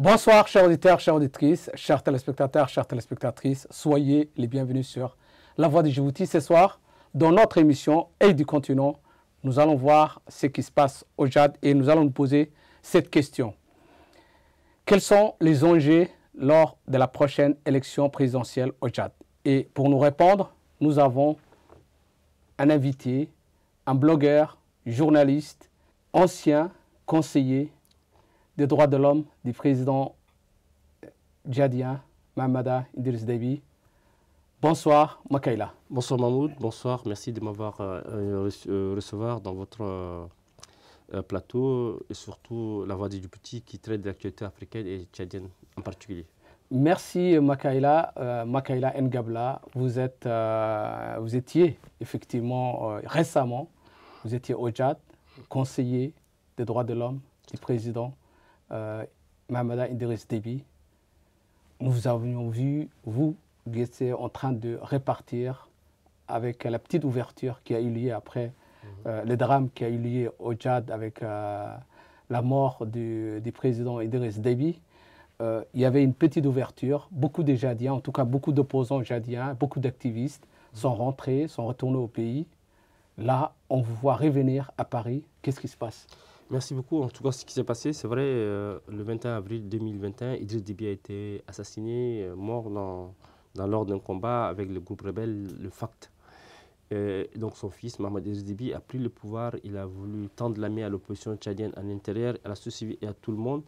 Bonsoir, chers auditeurs, chères auditrices, chers téléspectateurs, chères téléspectatrices. Soyez les bienvenus sur La Voix de Djibouti. Ce soir, dans notre émission Œil du continent, nous allons voir ce qui se passe au Tchad et nous allons nous poser cette question. Quels sont les enjeux lors de la prochaine élection présidentielle au Tchad? Et pour nous répondre, nous avons un invité, un blogueur, journaliste, ancien conseiller des droits de l'homme du président djadien Mahamadou Idriss Déby. Bonsoir, Makaila. Bonsoir Mahmoud, bonsoir, merci de m'avoir recevoir dans votre plateau et surtout La Voix de Djibouti qui traite de l'actualité africaine et tchadienne en particulier. Merci Makaila, Makaila Ngabla, vous étiez effectivement récemment, vous étiez au Tchad, conseiller des droits de l'homme du président Mahamadou Idriss Déby. Nous avions vu, vous étiez en train de répartir avec la petite ouverture qui a eu lieu après le drame qui a eu lieu au Tchad avec la mort du président Idriss Déby. Il y avait une petite ouverture, beaucoup de Tchadiens, en tout cas beaucoup d'opposants tchadiens, beaucoup d'activistes sont rentrés, sont retournés au pays. Là, on vous voit revenir à Paris. Qu'est-ce qui se passe? Merci beaucoup. En tout cas, ce qui s'est passé, c'est vrai, le 21 avril 2021, Idriss Déby a été assassiné, mort lors d'un combat avec le groupe rebelle, le FACT. Donc son fils, Mahamadou Idriss Déby, a pris le pouvoir. Il a voulu tendre la main à l'opposition tchadienne à l'intérieur, à la société civile et à tout le monde.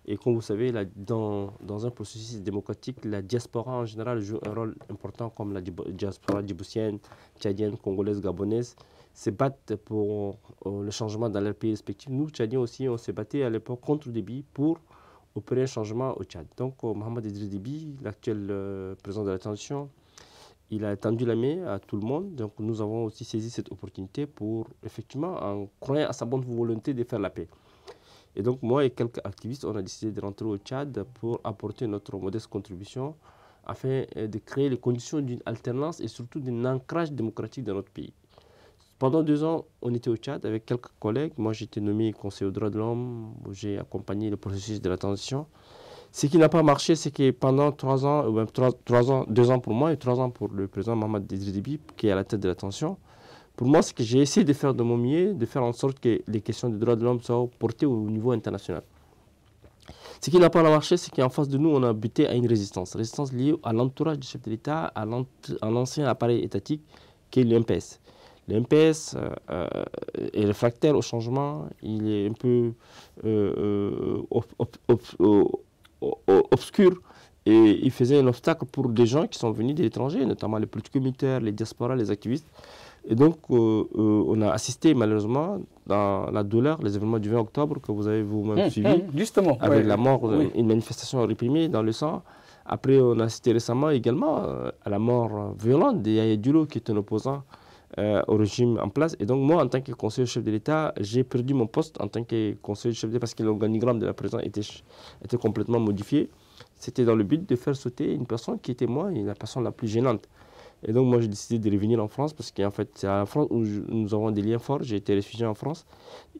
Et comme vous savez, dans un processus démocratique, la diaspora en général joue un rôle important, comme la diaspora djiboutienne, tchadienne, congolaise, gabonaise, se battent pour le changement dans leurs pays respectifs. Nous, Tchadiens aussi, on s'est battu à l'époque contre Déby pour opérer un changement au Tchad. Donc, Mahamadou Idriss Déby, l'actuel président de la transition, il a tendu la main à tout le monde. Donc, nous avons aussi saisi cette opportunité pour, effectivement, en croyant à sa bonne volonté de faire la paix. Et donc, moi et quelques activistes, on a décidé de rentrer au Tchad pour apporter notre modeste contribution afin de créer les conditions d'une alternance et surtout d'un ancrage démocratique dans notre pays. Pendant 2 ans, on était au Tchad avec quelques collègues. Moi, j'ai été nommé conseiller aux droits de l'homme, où j'ai accompagné le processus de la transition. Ce qui n'a pas marché, c'est que pendant 3 ans, 2 ans pour moi et 3 ans pour le président Mahamadou Idriss Déby, qui est à la tête de la transition, pour moi, c'est que j'ai essayé de faire de mon mieux, de faire en sorte que les questions des droits de l'homme soient portées au niveau international. Ce qui n'a pas marché, c'est qu'en face de nous, on a buté à une résistance liée à l'entourage du chef de l'État, à l'ancien appareil étatique qui est l'UMPS. Le MPS est réfractaire au changement, il est un peu obscur et il faisait un obstacle pour des gens qui sont venus de l'étranger, notamment les politiques militaires, les diasporas, les activistes. Et donc, on a assisté malheureusement dans la douleur, les événements du 20 octobre que vous avez vous-même suivis, justement, avec la mort, une manifestation réprimée dans le sang. Après, on a assisté récemment également à la mort violente de Yaya Diallo, qui est un opposant au régime en place. Et donc moi, en tant que conseiller chef de l'État, j'ai perdu mon poste en tant que conseiller chef de l'État parce que l'organigramme de la présidence était complètement modifié. C'était dans le but de faire sauter une personne qui était moi, la personne la plus gênante. Et donc moi, j'ai décidé de revenir en France parce qu'en fait, c'est en France où nous avons des liens forts. J'ai été réfugié en France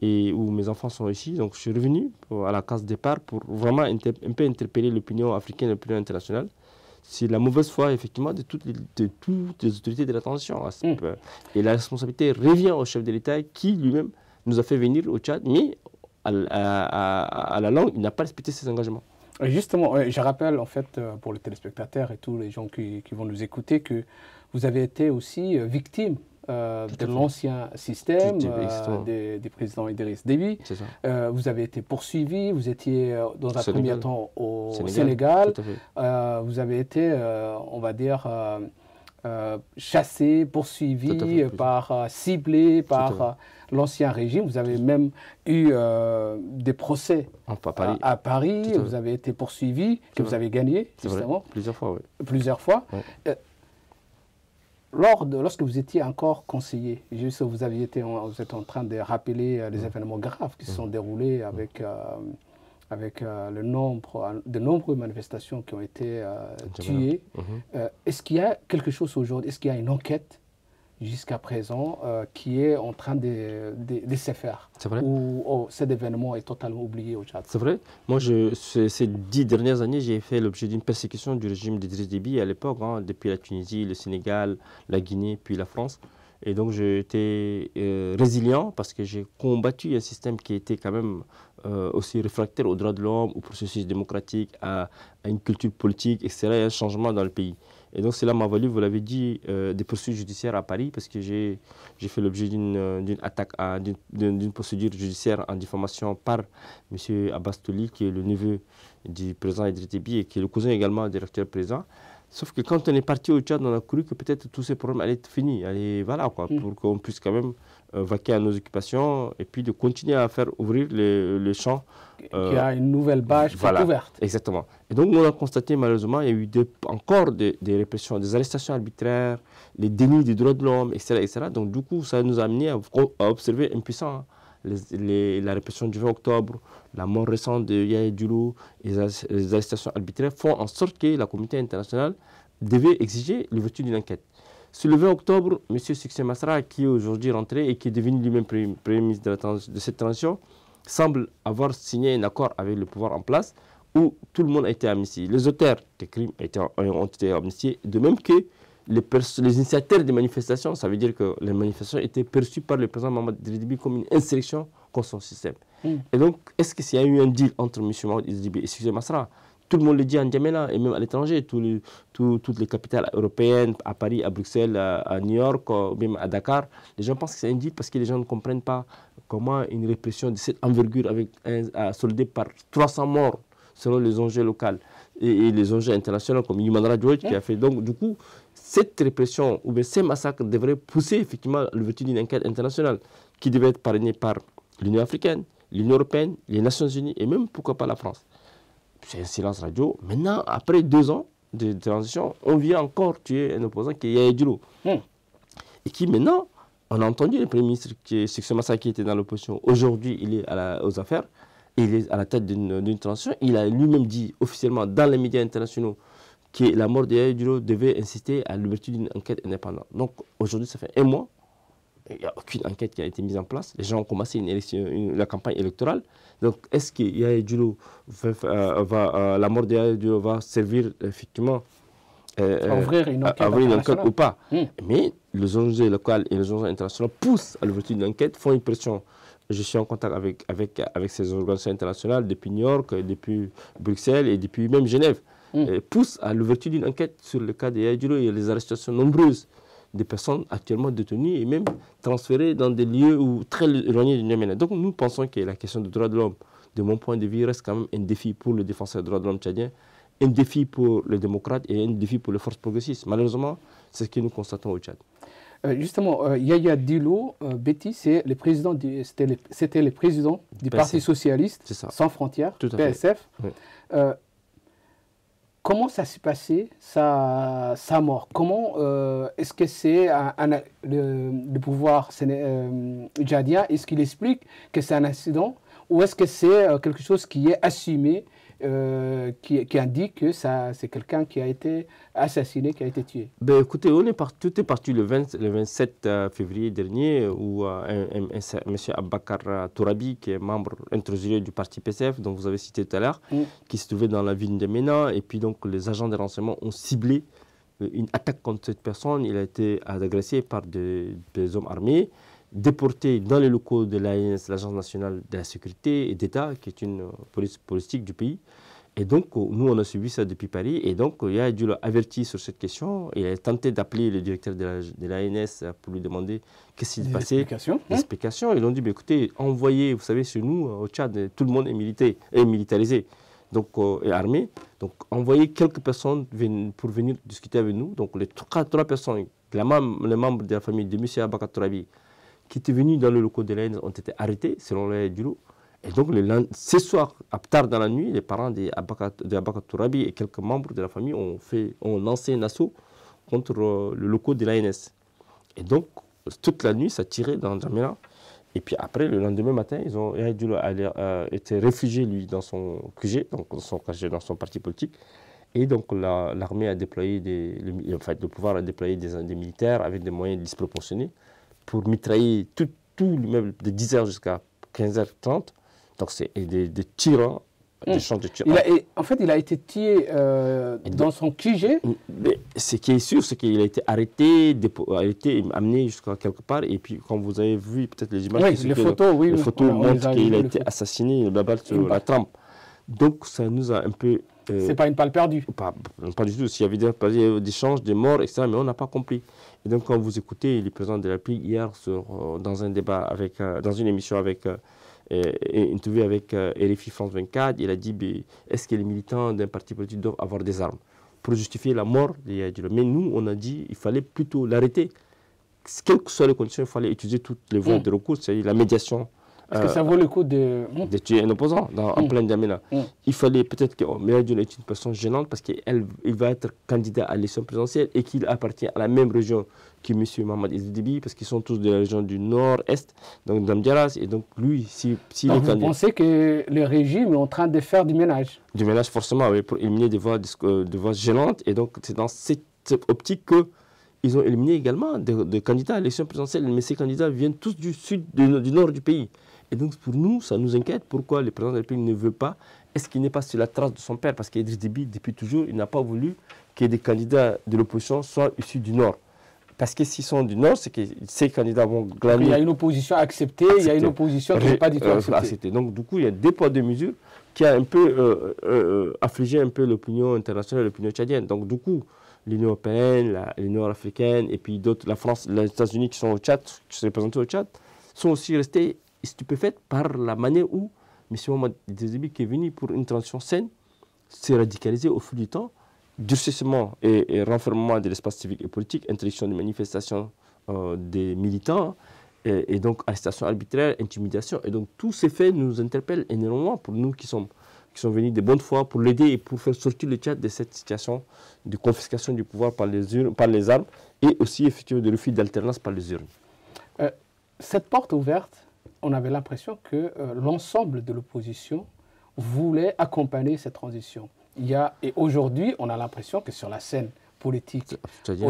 et où mes enfants sont ici. Donc je suis revenu à la case départ pour vraiment un peu interpeller l'opinion africaine et l'opinion internationale. C'est la mauvaise foi, effectivement, de toutes les autorités de la transition. Et la responsabilité revient au chef de l'État qui, lui-même, nous a fait venir au Tchad, mais à la longue, il n'a pas respecté ses engagements. Justement, je rappelle, en fait, pour les téléspectateurs et tous les gens qui vont nous écouter, que vous avez été aussi victime de l'ancien système du président Idriss Déby. Vous avez été poursuivi, vous étiez dans un premier temps au Sénégal. Vous avez été, on va dire, chassé, poursuivi, ciblé par l'ancien régime. Vous avez même eu des procès à Paris. Vous avez été poursuivi, que vous avez gagné, justement. Plusieurs fois, oui. Plusieurs fois. Oui. Lorsque vous étiez encore conseiller, juste vous êtes en train de rappeler les événements graves qui se sont déroulés avec de nombreuses manifestations qui ont été tuées. Est-ce qu'il y a quelque chose aujourd'hui, est-ce qu'il y a une enquête jusqu'à présent qui est en train de se faire. C'est vrai. Où cet événement est totalement oublié au Tchad. C'est vrai. Moi, ces 10 dernières années, j'ai fait l'objet d'une persécution du régime d'Idriss Déby à l'époque, hein, depuis la Tunisie, le Sénégal, la Guinée, puis la France. Et donc, j'ai été résilient parce que j'ai combattu un système qui était quand même aussi réfractaire aux droits de l'homme, au processus démocratique, à une culture politique, etc., et un changement dans le pays. Et donc, cela m'a valu, vous l'avez dit, des poursuites judiciaires à Paris parce que j'ai fait l'objet d'une attaque, d'une procédure judiciaire en diffamation par M. Abbas Touli, qui est le neveu du président Idriss Déby et qui est le cousin également du actuel président. Sauf que quand on est parti au Tchad, on a cru que peut-être tous ces problèmes allaient être finis, voilà, quoi, pour qu'on puisse quand même vaquer à nos occupations et puis de continuer à faire ouvrir les champs. Il y a une nouvelle page voilà, ouverte. Exactement. Et donc, on a constaté malheureusement, il y a eu encore des répressions, des arrestations arbitraires, les dénis des droits de l'homme, etc., etc. Donc, du coup, ça nous a amené à observer impuissants la répression du 20 octobre, la mort récente de Yahya Dioulou, les arrestations arbitraires font en sorte que la communauté internationale devait exiger l'ouverture d'une enquête. Sur le 20 octobre, M. Succès Masra, qui est aujourd'hui rentré et qui est devenu lui-même Premier ministre de cette transition, semble avoir signé un accord avec le pouvoir en place où tout le monde a été amnistié. Les auteurs des crimes ont été amnistiés, de même que les initiateurs des manifestations. Ça veut dire que les manifestations étaient perçues par le président Mahamadou Idriss Déby comme une insurrection contre son système. Et donc, est-ce qu'il y a eu un deal entre M. Mahamadou Idriss Déby et Succès Masra? Tout le monde le dit en Djamena et même à l'étranger, toutes les capitales européennes, à Paris, à Bruxelles, à New York, même à Dakar, les gens pensent que c'est un deal parce que les gens ne comprennent pas comment une répression de cette envergure soldée par 300 morts selon les enjeux locaux et les enjeux internationaux comme Human Rights Watch qui a fait. Donc, du coup, cette répression ou bien ces massacres devraient pousser effectivement à l'ouverture d'une enquête internationale qui devait être parrainée par l'Union africaine, l'Union européenne, les Nations unies et même pourquoi pas la France. C'est un silence radio. Maintenant, après 2 ans de transition, on vient encore tuer un opposant qui est Yahya Dioulou. Et qui maintenant, on a entendu le Premier ministre Succès Masra qui était dans l'opposition. Aujourd'hui, il est aux affaires. Il est à la tête d'une transition. Il a lui-même dit officiellement dans les médias internationaux que la mort de Yahya Dioulou devait inciter à l'ouverture d'une enquête indépendante. Donc aujourd'hui, ça fait 1 mois. Il n'y a aucune enquête qui a été mise en place. Les gens ont commencé la campagne électorale. Donc, est-ce que Yahya Dioulou la mort de Yahya Dioulou va servir effectivement à ouvrir une enquête ou pas? Mais les enjeux locaux et les enjeux internationaux poussent à l'ouverture d'une enquête, font une pression. Je suis en contact avec ces organisations internationales depuis New York, depuis Bruxelles et depuis même Genève. Poussent à l'ouverture d'une enquête sur le cas de Yahya Dioulou et les arrestations nombreuses des personnes actuellement détenues et même transférées dans des lieux très éloignés du Niamey. Donc nous pensons que la question des droits de l'homme, de mon point de vue, reste quand même un défi pour les défenseurs des droits de l'homme tchadiens, un défi pour les démocrates et un défi pour les forces progressistes. Malheureusement, c'est ce que nous constatons au Tchad. Justement, Yahya Dioulou, Betty, c'était le président du Parti socialiste sans frontières, PSF. Oui. Comment ça s'est passé, sa mort? Comment est-ce que c'est le pouvoir tchadien? Est-ce qu'il explique que c'est un accident? Ou est-ce que c'est quelque chose qui est assumé, qui indique que c'est quelqu'un qui a été assassiné, qui a été tué? Ben, écoutez, tout est parti le 27 février dernier où M. Abakar Tourabi, qui est membre intronisé du parti PSF, dont vous avez cité tout à l'heure, qui se trouvait dans la ville de Ména, et puis donc les agents de renseignement ont ciblé une attaque contre cette personne. Il a été agressé par des hommes armés, déporté dans les locaux de l'ANS, l'Agence nationale de la sécurité et d'État, qui est une police politique du pays. Et donc, nous, on a suivi ça depuis Paris. Et donc, il a dû l'avertir sur cette question. Il a tenté d'appeler le directeur de l'ANS pour lui demander qu'est-ce qui s'est passé. Des explications. Ils ont dit, écoutez, envoyez, vous savez, chez nous, au Tchad, tout le monde est militarisé, donc, et armé. Donc, envoyez quelques personnes pour venir discuter avec nous. Donc, les trois personnes, les membres de la famille de M. Abakar Tourabi, qui étaient venus dans le locaux de l'ANS, ont été arrêtés, selon le Dioulou. Et donc, ce soir, tard dans la nuit, les parents d'Abakar Tourabi et quelques membres de la famille ont lancé un assaut contre le locaux de l'ANS. Et donc, toute la nuit, ça tirait dans Djamena. Et puis après, le lendemain matin, Dioulou a été réfugié, lui, dans son QG, donc dans son parti politique. Et donc l'armée a déployé le pouvoir a déployé des militaires avec des moyens disproportionnés pour mitrailler tout l'immeuble de 10h jusqu'à 15h30. Donc c'est des tirs, des champs de tir. En fait, il a été tué dans son QG. Ce qui est sûr, c'est qu'il a été arrêté, amené jusqu'à quelque part. Et puis, quand vous avez vu peut-être les images, les photos montrent qu'il a été assassiné, la balle sur la tempe. Donc, ça nous a un peu... c'est pas une balle perdue. Pas du tout. S'il y avait des échanges, des morts, etc., mais on n'a pas compris. Et donc, quand vous écoutez le président de la République hier dans un débat, dans une émission interview avec RFI France 24, il a dit est-ce que les militants d'un parti politique doivent avoir des armes pour justifier la mort de Yaya Diallo. Mais nous, on a dit qu'il fallait plutôt l'arrêter. Quelles que soient les conditions, il fallait utiliser toutes les voies de recours, c'est-à-dire la médiation. Est-ce que ça vaut le coup de tuer un opposant en plein Djamena? Il fallait peut-être que Yaya Diallo est une personne gênante parce qu'il va être candidat à l'élection présidentielle et qu'il appartient à la même région que M. Mohamed Idriss Déby, parce qu'ils sont tous de la région du nord-est, donc d'Amdiaras. Et donc lui, vous pensez que le régime est en train de faire du ménage? Du ménage forcément, oui, pour éliminer des voix gênantes. Et donc c'est dans cette optique qu'ils ont éliminé également des candidats à l'élection présidentielle. Mais ces candidats viennent tous du sud, du nord du pays. Et donc, pour nous, ça nous inquiète. Pourquoi le président de la République ne veut pas? Est-ce qu'il n'est pas sur la trace de son père? Parce qu'Idriss Déby, depuis toujours, il n'a pas voulu que des candidats de l'opposition soient issus du Nord. Parce que s'ils sont du Nord, c'est que ces candidats vont glaner... Il y a une opposition acceptée, il y a une opposition qui n'est pas du tout acceptée. Donc, du coup, il y a des poids, des mesures qui a un peu affligé un peu l'opinion internationale, l'opinion tchadienne. Donc, du coup, l'Union européenne, l'Union africaine, et puis d'autres, la France, les États-Unis qui sont au Tchad, qui sont représentés au Tchad, sont aussi restés stupéfaite par la manière où M. Mohamed Idriss Déby, qui est venu pour une transition saine, s'est radicalisé au fil du temps, durcissement et renfermement de l'espace civique et politique, interdiction de manifestations des militants, et donc arrestation arbitraire, intimidation. Et donc tous ces faits nous interpellent énormément pour nous qui sont venus de bonne foi pour l'aider et pour faire sortir le Tchad de cette situation de confiscation du pouvoir par les armes et aussi effectivement de refus d'alternance par les urnes. Cette porte ouverte, on avait l'impression que l'ensemble de l'opposition voulait accompagner cette transition. Et aujourd'hui, on a l'impression que sur la scène politique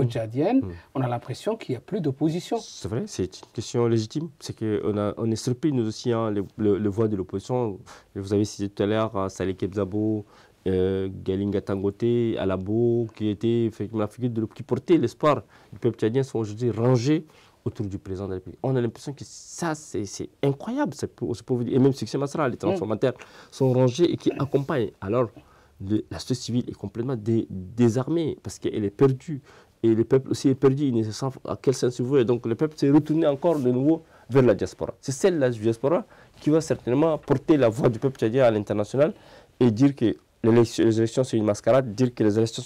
tchadienne, on a l'impression qu'il n'y a plus d'opposition. C'est vrai, c'est une question légitime. C'est qu'on est surpris, nous aussi, hein, les voix de l'opposition. Vous avez cité tout à l'heure Saleh Kebzabo, Galinga Tangote, Alabo, qui était la figure qui portait l'espoir du peuple tchadien, sont aujourd'hui rangés autour du président de la République. On a l'impression que ça, c'est incroyable. Et même Succès Masra, les transformateurs sont rangés et qui accompagnent. Alors, la société civile est complètement désarmée parce qu'elle est perdue. Et le peuple aussi est perdu, il ne sait à quel sens il veut. Et donc, le peuple s'est retourné encore de nouveau vers la diaspora. C'est celle-là, la diaspora, qui va certainement porter la voix du peuple tchadien à l'international et dire que les élections, c'est une mascarade, dire que les élections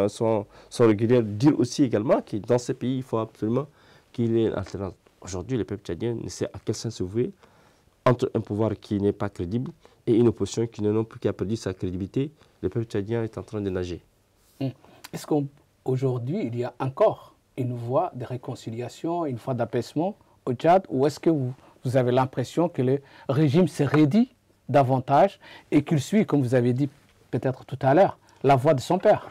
sont régulières, dire aussi également que dans ce pays, il faut absolument qu'il y ait une alternance. Aujourd'hui, le peuple tchadien ne sait à quel sens se vouer entre un pouvoir qui n'est pas crédible et une opposition qui n'a non plus qu'à perdu sa crédibilité. Le peuple tchadien est en train de nager. Est-ce qu'aujourd'hui, il y a encore une voie de réconciliation, une voie d'apaisement au Tchad, ou est-ce que vous avez l'impression que le régime s'est raidi davantage et qu'il suit, comme vous avez dit peut-être tout à l'heure, la voix de son père?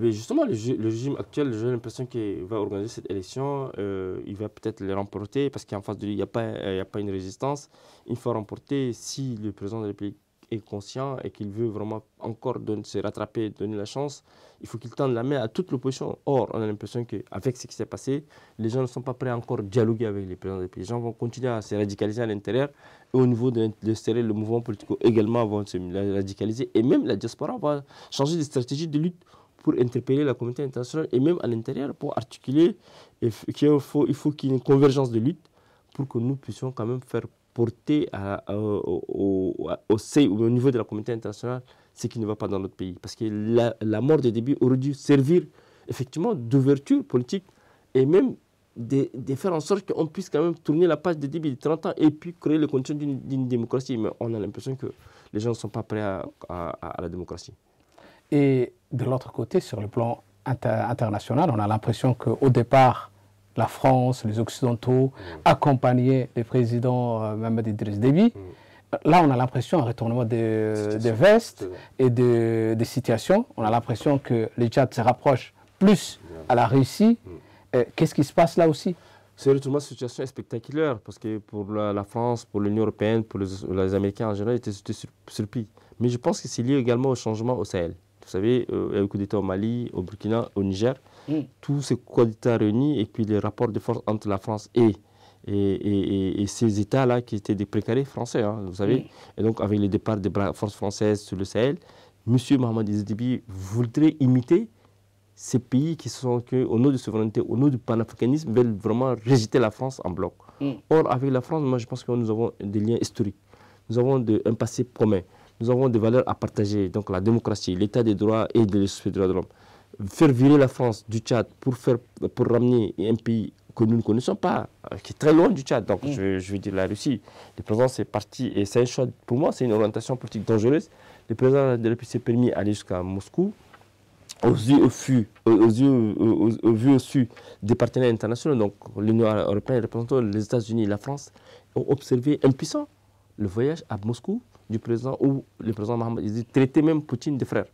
Justement, le régime actuel, j'ai l'impression qu'il va organiser cette élection, il va peut-être les remporter parce qu'en face de lui, il n'y a pas une résistance. Il faut remporter si le président de la République est conscient et qu'il veut vraiment encore se rattraper, donner la chance. Il faut qu'il tende la main à toute l'opposition. Or, on a l'impression qu'avec ce qui s'est passé, les gens ne sont pas prêts à encore dialoguer avec les présidents des pays. Les gens vont continuer à se radicaliser à l'intérieur. Et au niveau de l'extérieur, le mouvement politique également va se radicaliser. Et même la diaspora va changer de stratégie de lutte pour interpeller la communauté internationale et même à l'intérieur pour articuler. Il faut qu'il y ait une convergence de lutte pour que nous puissions quand même faire porter au niveau de la communauté internationale ce qui ne va pas dans notre pays. Parce que la mort de Déby aurait dû servir effectivement d'ouverture politique et même de faire en sorte qu'on puisse quand même tourner la page de Déby de 30 ans et puis créer les conditions d'une démocratie. Mais on a l'impression que les gens ne sont pas prêts à la démocratie. Et de l'autre côté, sur le plan international, on a l'impression qu'au départ, la France, les Occidentaux accompagnaient le président Mohamed Idriss Déby. Là, on a l'impression, un retournement de veste et de situations, on a l'impression que le Tchad se rapproche plus à la Russie. Qu'est-ce qui se passe là aussi? Ce retournement de situation est spectaculaire parce que pour la France, pour l'Union européenne, pour les Américains en général, ils étaient surpris. Mais je pense que c'est lié également au changement au Sahel. Vous savez, il y a eu le coup d'État au Mali, au Burkina, au Niger. Tous ces coups d'État réunis et puis les rapports de force entre la France et ces États-là qui étaient des précarés français, hein, vous savez. Et donc, avec le départ des forces françaises sur le Sahel, M. Mohamed Idriss Déby voudrait imiter ces pays qui sont, au nom de souveraineté, au nom du panafricanisme, veulent vraiment rejeter la France en bloc. Or, avec la France, moi, je pense que nous avons des liens historiques. Nous avons un passé commun. Nous avons des valeurs à partager, donc la démocratie, l'état des droits et le respect des droits de l'homme. Faire virer la France du Tchad pour ramener un pays que nous ne connaissons pas, qui est très loin du Tchad. Donc, je veux dire la Russie. Le président, c'est parti, et c'est un choix, pour moi, c'est une orientation politique dangereuse. Le président de la République s'est permis d'aller jusqu'à Moscou, aux yeux au su des partenaires internationaux, donc l'Union européenne, les États-Unis et la France, ont observé impuissants le voyage à Moscou du président, où le président Mohamed Idriss traitait même Poutine de frère.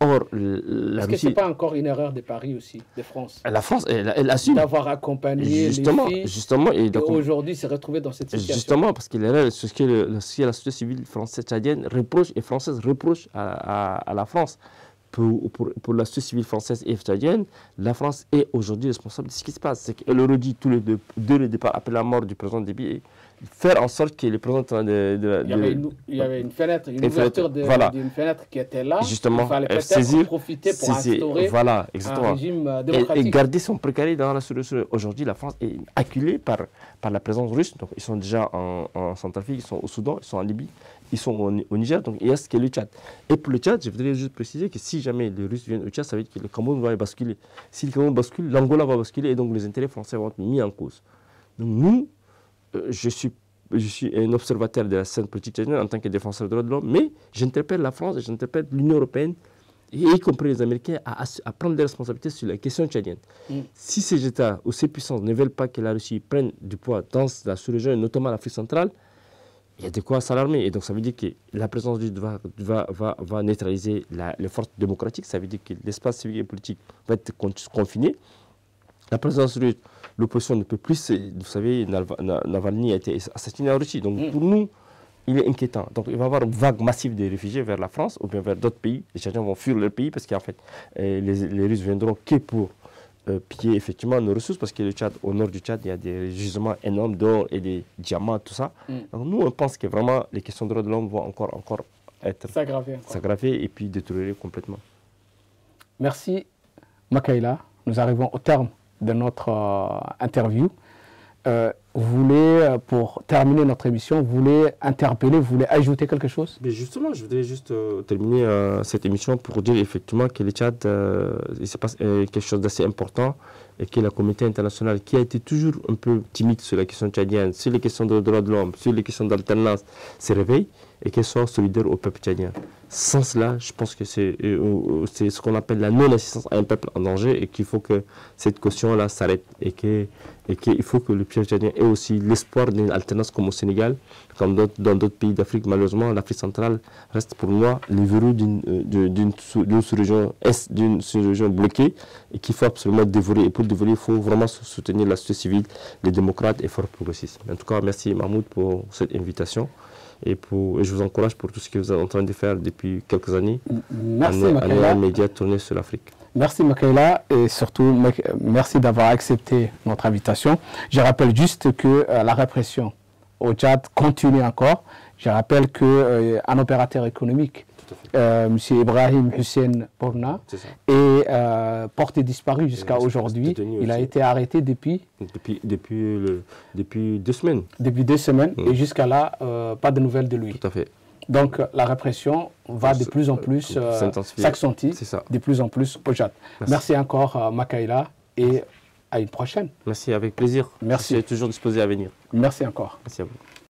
Or, est-ce que ce n'est pas encore une erreur de Paris aussi, de France? La France, elle assume. D'avoir accompagné justement, et aujourd'hui se retrouver dans cette situation. Justement, parce que ce que la société civile française tchadienne reproche et française reproche à la France. Pour la société civile française et tchadienne, la France est aujourd'hui responsable de ce qui se passe. C'est qu'elle aurait dit tous les deux, dès le départ, après la mort du président Déby, faire en sorte que le président il y avait une fenêtre, une ouverture d'une fenêtre qui était là. Justement, il fallait peut-être profiter pour instaurer un régime démocratique. Et garder son précaré dans la solution. Aujourd'hui, la France est acculée par la présence russe. Donc, ils sont déjà en Centrafrique, ils sont au Soudan, ils sont en Libye, ils sont au Niger. Donc, il y a ce qui est le Tchad. Et pour le Tchad, je voudrais juste préciser que si jamais les Russes viennent au Tchad, ça veut dire que le Cameroun va basculer. Si le Cameroun bascule, l'Angola va basculer et donc les intérêts français vont être mis en cause. Donc, nous, je suis un observateur de la scène politique tchadienne en tant que défenseur des droits de l'homme, mais j'interpelle la France et j'interpelle l'Union européenne, y compris les Américains, à prendre des responsabilités sur la question tchadienne. Si ces États ou ces puissances ne veulent pas que la Russie prenne du poids dans la sous-région, et notamment l'Afrique centrale, il y a de quoi s'alarmer. Et donc ça veut dire que la présence russe va neutraliser les forces démocratiques, ça veut dire que l'espace civique et politique va être confiné. La présence russe, l'opposition ne peut plus, vous savez, Navalny a été assassiné en Russie. Donc pour nous, il est inquiétant. Donc il va y avoir une vague massive de réfugiés vers la France ou bien vers d'autres pays. Les Tchadiens vont fuir leur pays parce qu'en fait, les Russes viendront que pour piller effectivement nos ressources parce que le Tchad, au nord du Tchad, il y a des gisements énormes d'or et des diamants, tout ça. Donc nous, on pense que vraiment les questions de droits de l'homme vont encore être s'aggraver et puis détériorer complètement. Merci, Makaïla. Nous arrivons au terme de notre interview. Vous voulez, pour terminer notre émission, vous voulez interpeller, vous voulez ajouter quelque chose? Mais justement, je voudrais juste terminer cette émission pour dire effectivement que le Tchad, il se passe quelque chose d'assez important et que la communauté internationale, qui a été toujours un peu timide sur la question tchadienne, sur les questions de droits de l'homme, sur les questions d'alternance, se réveille et qu'elle soit solidaire au peuple tchadien. Sans cela, je pense que c'est ce qu'on appelle la non-assistance à un peuple en danger et qu'il faut que cette caution-là s'arrête et qu'il faut que le peuple tchadien ait aussi l'espoir d'une alternance comme au Sénégal, comme dans d'autres pays d'Afrique. Malheureusement, l'Afrique centrale reste pour moi le verrou d'une sous-région bloquée et qu'il faut absolument dévorer. Et pour dévorer, il faut vraiment soutenir la société civile, les démocrates et forts progressistes. En tout cas, merci Mahmoud pour cette invitation. Et je vous encourage pour tout ce que vous êtes en train de faire depuis quelques années. Merci Makaïla. Un média tourné sur l'Afrique. Merci Makaïla et surtout merci d'avoir accepté notre invitation. Je rappelle juste que la répression au Tchad continue encore. Je rappelle qu'un opérateur économique, M. Ibrahim Hussein Bourna, est porté disparu jusqu'à aujourd'hui. Il a été arrêté depuis 2 semaines. Depuis 2 semaines et jusqu'à là, pas de nouvelles de lui. Tout à fait. Donc la répression va de plus en plus s'accentuer, de plus en plus au Tchad. Merci encore Makaïla et à une prochaine. Merci, avec plaisir. Merci. Je suis toujours disposé à venir. Merci encore. Merci à vous.